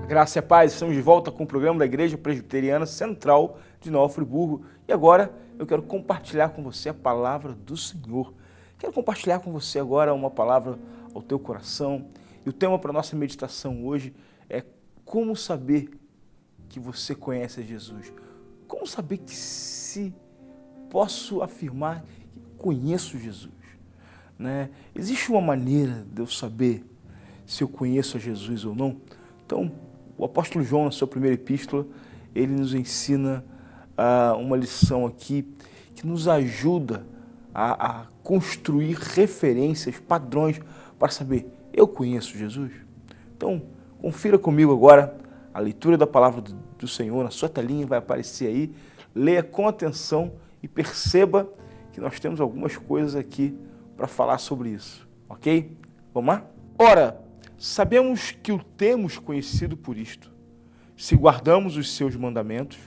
Graça e paz, estamos de volta com o programa da Igreja Presbiteriana Central de Nova Friburgo. E agora eu quero compartilhar com você a palavra do Senhor. Quero compartilhar com você agora uma palavra ao teu coração. E o tema para a nossa meditação hoje é como saber que você conhece Jesus. Como saber que se posso afirmar que conheço Jesus, né? Existe uma maneira de eu saber se eu conheço a Jesus ou não? Então, o apóstolo João, na sua primeira epístola, ele nos ensina uma lição aqui que nos ajuda a construir referências, padrões para saber, eu conheço Jesus? Então, confira comigo agora a leitura da palavra do Senhor, na sua telinha vai aparecer aí, leia com atenção e perceba que nós temos algumas coisas aqui para falar sobre isso, ok? Vamos lá? Ora, sabemos que o temos conhecido por isto, se guardamos os seus mandamentos.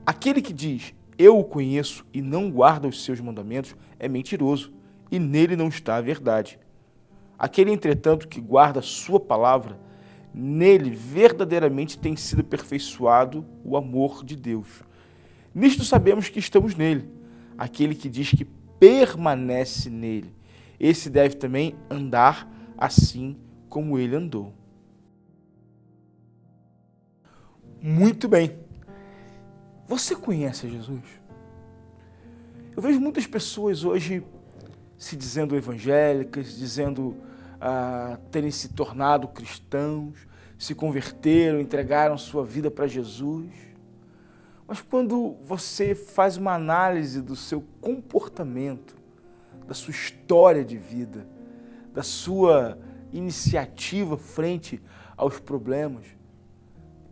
Aquele que diz, eu o conheço e não guarda os seus mandamentos, é mentiroso, e nele não está a verdade. Aquele, entretanto, que guarda a sua palavra, nele verdadeiramente tem sido aperfeiçoado o amor de Deus. Nisto sabemos que estamos nele. Aquele que diz que permanece nele, esse deve também andar assim como ele andou. Muito bem. Você conhece Jesus? Eu vejo muitas pessoas hoje se dizendo evangélicas, dizendo terem se tornado cristãos, se converteram, entregaram sua vida para Jesus. Mas quando você faz uma análise do seu comportamento, da sua história de vida, da sua iniciativa frente aos problemas,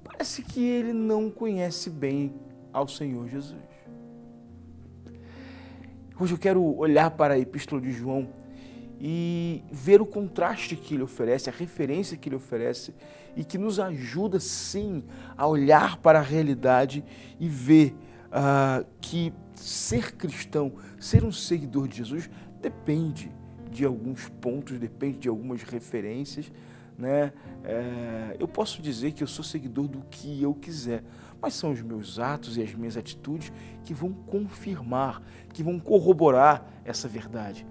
parece que ele não conhece bem ao Senhor Jesus. Hoje eu quero olhar para a Epístola de João e ver o contraste que ele oferece, a referência que ele oferece e que nos ajuda sim a olhar para a realidade e ver que ser cristão, ser um seguidor de Jesus depende de alguns pontos, depende de algumas referências, né? Eu posso dizer que eu sou seguidor do que eu quiser, mas são os meus atos e as minhas atitudes que vão confirmar, que vão corroborar essa verdade,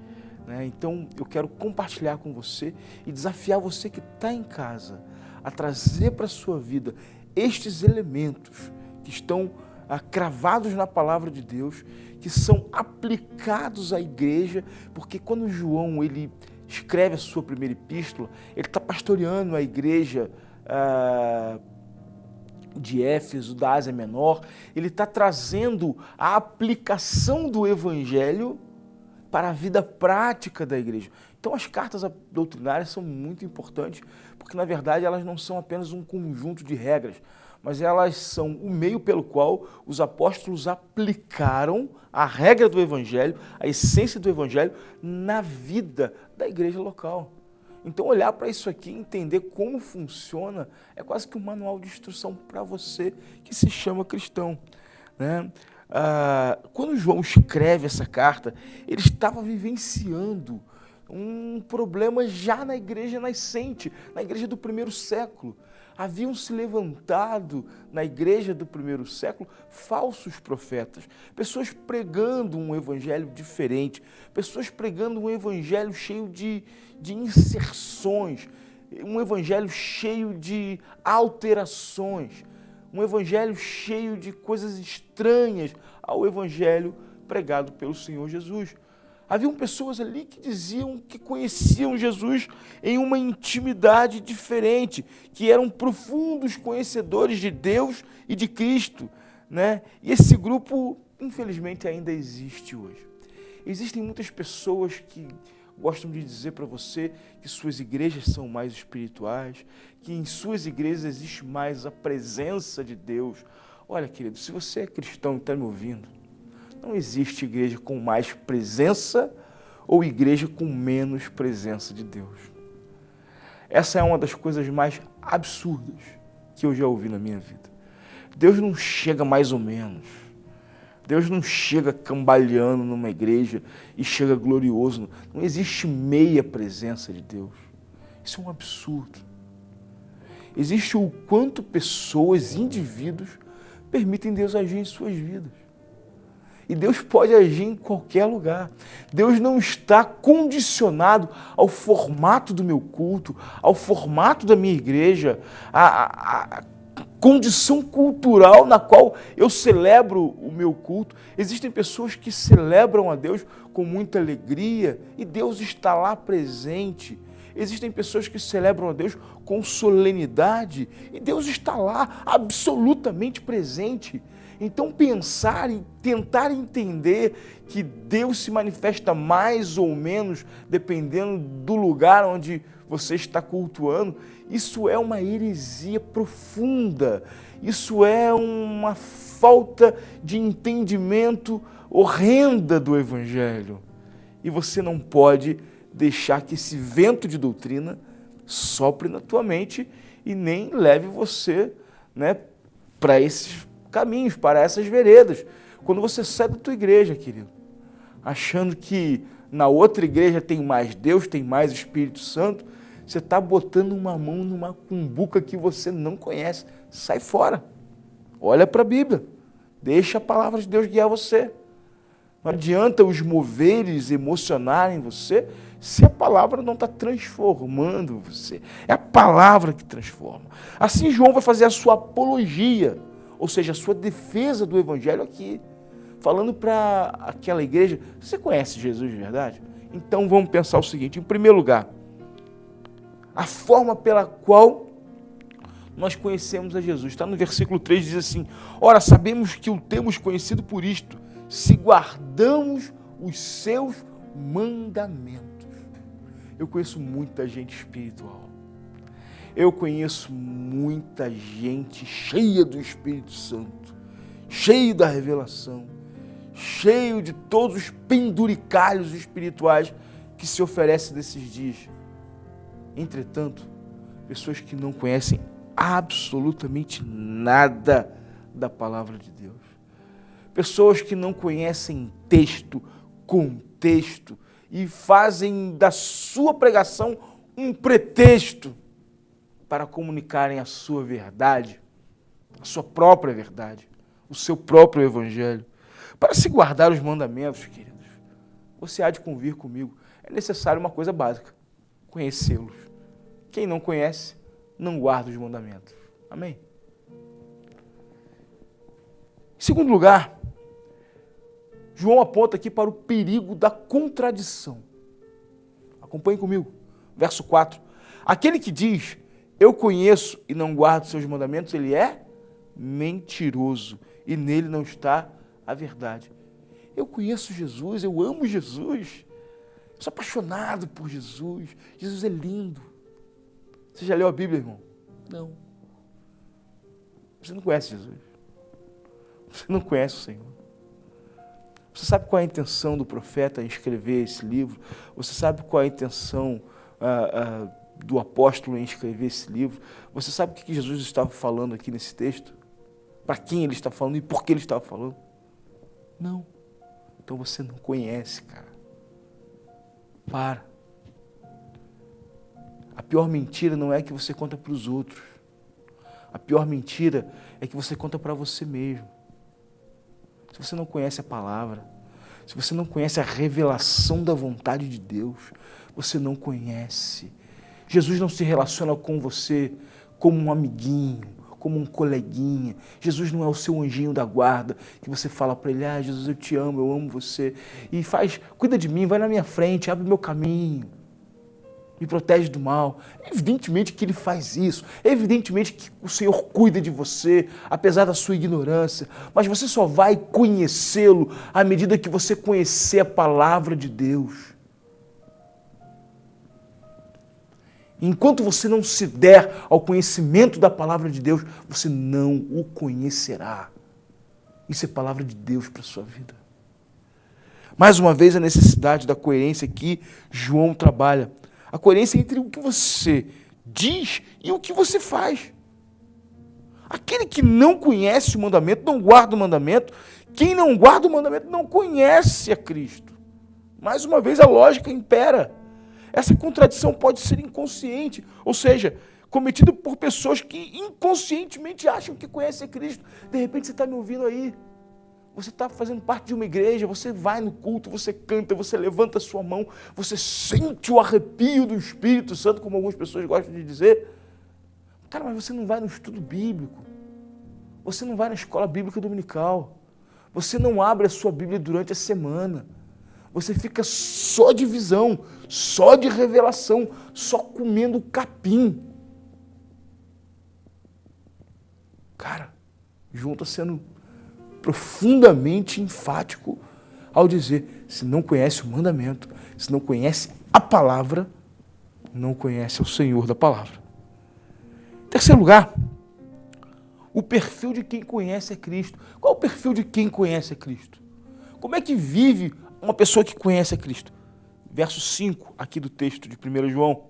né? Então eu quero compartilhar com você e desafiar você que está em casa a trazer para a sua vida estes elementos que estão cravados na palavra de Deus, que são aplicados à igreja, porque quando João ele escreve a sua primeira epístola, ele está pastoreando a igreja de Éfeso, da Ásia Menor, ele está trazendo a aplicação do evangelho para a vida prática da igreja. Então as cartas doutrinárias são muito importantes, porque na verdade elas não são apenas um conjunto de regras, mas elas são o meio pelo qual os apóstolos aplicaram a regra do evangelho, a essência do evangelho na vida da igreja local. Então olhar para isso aqui e entender como funciona é quase que um manual de instrução para você que se chama cristão, né? Quando João escreve essa carta, ele estava vivenciando um problema já na igreja nascente, na igreja do primeiro século. Haviam se levantado na igreja do primeiro século falsos profetas, pessoas pregando um evangelho diferente, pessoas pregando um evangelho cheio de inserções, um evangelho cheio de alterações, um evangelho cheio de coisas estranhas ao evangelho pregado pelo Senhor Jesus. Haviam pessoas ali que diziam que conheciam Jesus em uma intimidade diferente, que eram profundos conhecedores de Deus e de Cristo, né? E esse grupo, infelizmente, ainda existe hoje. Existem muitas pessoas que gostam de dizer para você que suas igrejas são mais espirituais, que em suas igrejas existe mais a presença de Deus. Olha, querido, se você é cristão e está me ouvindo, não existe igreja com mais presença ou igreja com menos presença de Deus. Essa é uma das coisas mais absurdas que eu já ouvi na minha vida. Deus não chega mais ou menos. Deus não chega cambaleando numa igreja e chega glorioso. Não existe meia presença de Deus. Isso é um absurdo. existe o quanto pessoas, indivíduos, permitem Deus agir em suas vidas. E Deus pode agir em qualquer lugar. Deus não está condicionado ao formato do meu culto, ao formato da minha igreja, à condição cultural na qual eu celebro o meu culto. Existem pessoas que celebram a Deus com muita alegria e Deus está lá presente. Existem pessoas que celebram a Deus com solenidade e Deus está lá absolutamente presente. Então pensar e tentar entender que Deus se manifesta mais ou menos dependendo do lugar onde você está cultuando, isso é uma heresia profunda, isso é uma falta de entendimento horrenda do Evangelho. E você não pode deixar que esse vento de doutrina sopre na tua mente e nem leve você, para esses caminhos, para essas veredas. Quando você sai da tua igreja, querido, achando que na outra igreja tem mais Deus, tem mais Espírito Santo, você está botando uma mão numa cumbuca que você não conhece. Sai fora. Olha para a Bíblia. Deixa a palavra de Deus guiar você. Não adianta os moveres emocionarem você se a palavra não está transformando você. É a palavra que transforma. Assim João vai fazer a sua apologia, ou seja, a sua defesa do Evangelho aqui, falando para aquela igreja. Você conhece Jesus de verdade? Então vamos pensar o seguinte: em primeiro lugar, a forma pela qual nós conhecemos a Jesus. Está no versículo 3, diz assim: ora, sabemos que o temos conhecido por isto, se guardamos os seus mandamentos. Eu conheço muita gente espiritual. Eu conheço muita gente cheia do Espírito Santo, cheio da revelação, cheio de todos os penduricalhos espirituais que se oferecem nesses dias. Entretanto, pessoas que não conhecem absolutamente nada da palavra de Deus. Pessoas que não conhecem texto, contexto e fazem da sua pregação um pretexto para comunicarem a sua verdade, a sua própria verdade, o seu próprio evangelho. Para se guardar os mandamentos, queridos, você há de convir comigo, é necessário uma coisa básica: conhecê-los. Quem não conhece, não guarda os mandamentos. Amém? Em segundo lugar, João aponta aqui para o perigo da contradição. Acompanhe comigo. Verso 4. Aquele que diz, eu conheço e não guardo seus mandamentos, ele é mentiroso e nele não está a verdade. Eu conheço Jesus, eu amo Jesus, eu sou apaixonado por Jesus. Jesus é lindo. Você já leu a Bíblia, irmão? Não. Você não conhece Jesus. Você não conhece o Senhor. Você sabe qual é a intenção do profeta em escrever esse livro? Você sabe qual é a intenção do apóstolo em escrever esse livro? Você sabe o que Jesus estava falando aqui nesse texto? Para quem ele está falando e por que ele estava falando? Não. Então você não conhece, cara. Para. A pior mentira não é que você conta para os outros. A pior mentira é que você conta para você mesmo. Se você não conhece a palavra, se você não conhece a revelação da vontade de Deus, você não conhece. Jesus não se relaciona com você como um amiguinho, como um coleguinha. Jesus não é o seu anjinho da guarda, que você fala para ele, Jesus, eu te amo, eu amo você. E cuida de mim, vai na minha frente, abre o meu caminho. Me protege do mal. Evidentemente que ele faz isso. Evidentemente que o Senhor cuida de você, apesar da sua ignorância. Mas você só vai conhecê-lo à medida que você conhecer a palavra de Deus. Enquanto você não se der ao conhecimento da palavra de Deus, você não o conhecerá. Isso é palavra de Deus para a sua vida. Mais uma vez, a necessidade da coerência que João trabalha. A coerência entre o que você diz e o que você faz. Aquele que não conhece o mandamento, não guarda o mandamento. Quem não guarda o mandamento não conhece a Cristo. Mais uma vez, a lógica impera. Essa contradição pode ser inconsciente. Ou seja, cometido por pessoas que inconscientemente acham que conhecem Cristo. De repente você está me ouvindo aí. Você está fazendo parte de uma igreja, você vai no culto, você canta, você levanta a sua mão, você sente o arrepio do Espírito Santo, como algumas pessoas gostam de dizer. Cara, mas você não vai no estudo bíblico. Você não vai na escola bíblica dominical. Você não abre a sua Bíblia durante a semana. Você fica só de visão, só de revelação, só comendo capim. Cara, João está sendo profundamente enfático ao dizer, se não conhece o mandamento, se não conhece a palavra, não conhece o Senhor da palavra. Em terceiro lugar, o perfil de quem conhece a Cristo. Qual é o perfil de quem conhece a Cristo? Como é que vive uma pessoa que conhece a Cristo? Verso 5 aqui do texto de 1 João.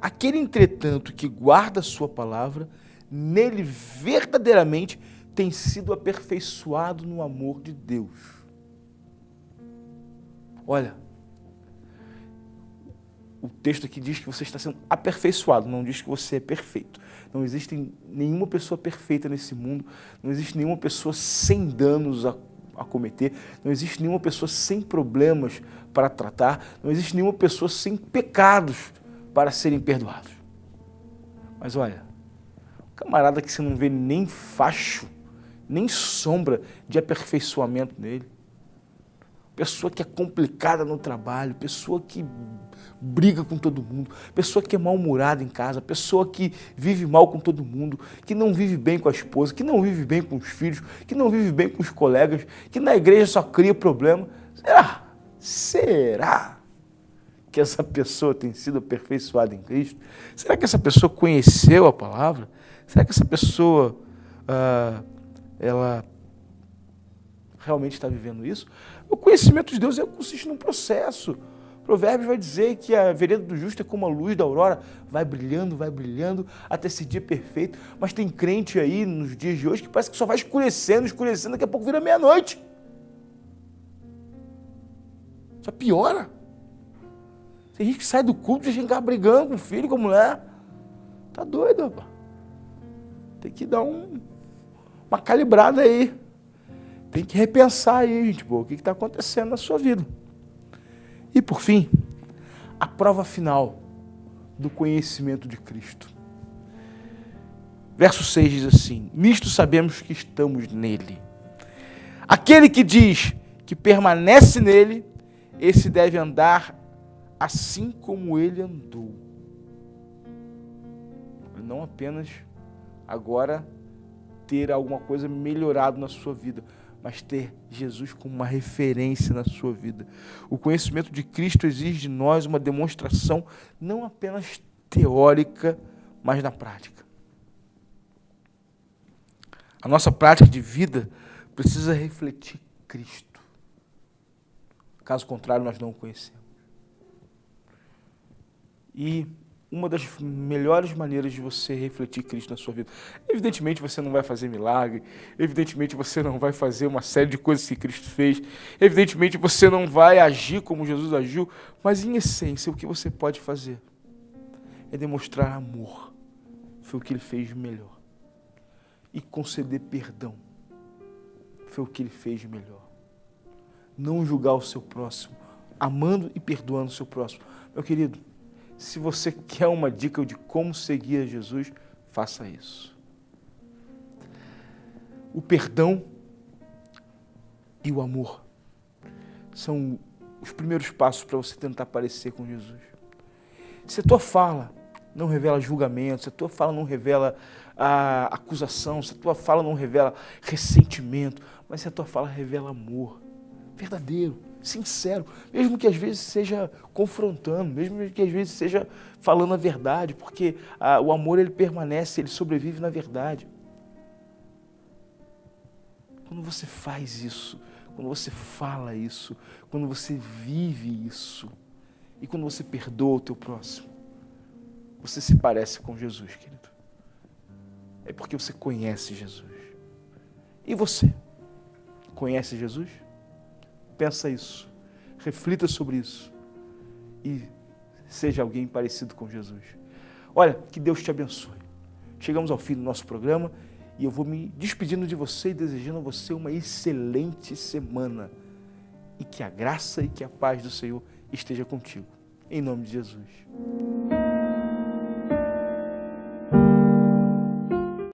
Aquele, entretanto, que guarda a sua palavra, nele verdadeiramente tem sido aperfeiçoado no amor de Deus. Olha, o texto aqui diz que você está sendo aperfeiçoado, não diz que você é perfeito. Não existe nenhuma pessoa perfeita nesse mundo, não existe nenhuma pessoa sem danos a cometer, não existe nenhuma pessoa sem problemas para tratar, não existe nenhuma pessoa sem pecados para serem perdoados. Mas olha, camarada que você não vê nem facho, nem sombra de aperfeiçoamento nele, pessoa que é complicada no trabalho, pessoa que briga com todo mundo, pessoa que é mal-humorada em casa, pessoa que vive mal com todo mundo, que não vive bem com a esposa, que não vive bem com os filhos, que não vive bem com os colegas, que na igreja só cria problema. Será que essa pessoa tem sido aperfeiçoada em Cristo? Será que essa pessoa conheceu a palavra? Será que essa pessoa ela realmente está vivendo isso? O conhecimento de Deus consiste num processo. Provérbios vai dizer que a vereda do justo é como a luz da aurora, vai brilhando até esse dia perfeito. Mas tem crente aí nos dias de hoje que parece que só vai escurecendo, daqui a pouco vira meia-noite. Só piora. Tem gente que sai do culto e já brigando com o filho, com a mulher. Tá doido, rapaz. Tem que dar uma calibrada aí. Tem que repensar aí, gente boa, o que está acontecendo na sua vida. E por fim, a prova final do conhecimento de Cristo. Verso 6 diz assim: nisto sabemos que estamos nele. Aquele que diz que permanece nele, esse deve andar assim como ele andou. Não apenas agora ter alguma coisa melhorado na sua vida, mas ter Jesus como uma referência na sua vida. O conhecimento de Cristo exige de nós uma demonstração não apenas teórica, mas na prática. A nossa prática de vida precisa refletir Cristo. Caso contrário, nós não o conhecemos. E uma das melhores maneiras de você refletir Cristo na sua vida, evidentemente você não vai fazer milagre, evidentemente você não vai fazer uma série de coisas que Cristo fez, evidentemente você não vai agir como Jesus agiu, mas em essência o que você pode fazer é demonstrar amor. Foi o que ele fez de melhor. E conceder perdão. Foi o que ele fez de melhor. Não julgar o seu próximo, amando e perdoando o seu próximo. Meu querido, se você quer uma dica de como seguir a Jesus, faça isso. O perdão e o amor são os primeiros passos para você tentar parecer com Jesus. Se a tua fala não revela julgamento, se a tua fala não revela acusação, se a tua fala não revela ressentimento, mas se a tua fala revela amor verdadeiro, sincero, mesmo que às vezes seja confrontando, mesmo que às vezes seja falando a verdade, porque o amor ele permanece, ele sobrevive na verdade. Quando você faz isso, quando você fala isso, quando você vive isso, e quando você perdoa o teu próximo, você se parece com Jesus, querido. É porque você conhece Jesus. E você? Conhece Jesus? Pensa isso, reflita sobre isso e seja alguém parecido com Jesus. Olha, que Deus te abençoe. Chegamos ao fim do nosso programa e eu vou me despedindo de você e desejando a você uma excelente semana. E que a graça e que a paz do Senhor esteja contigo. Em nome de Jesus.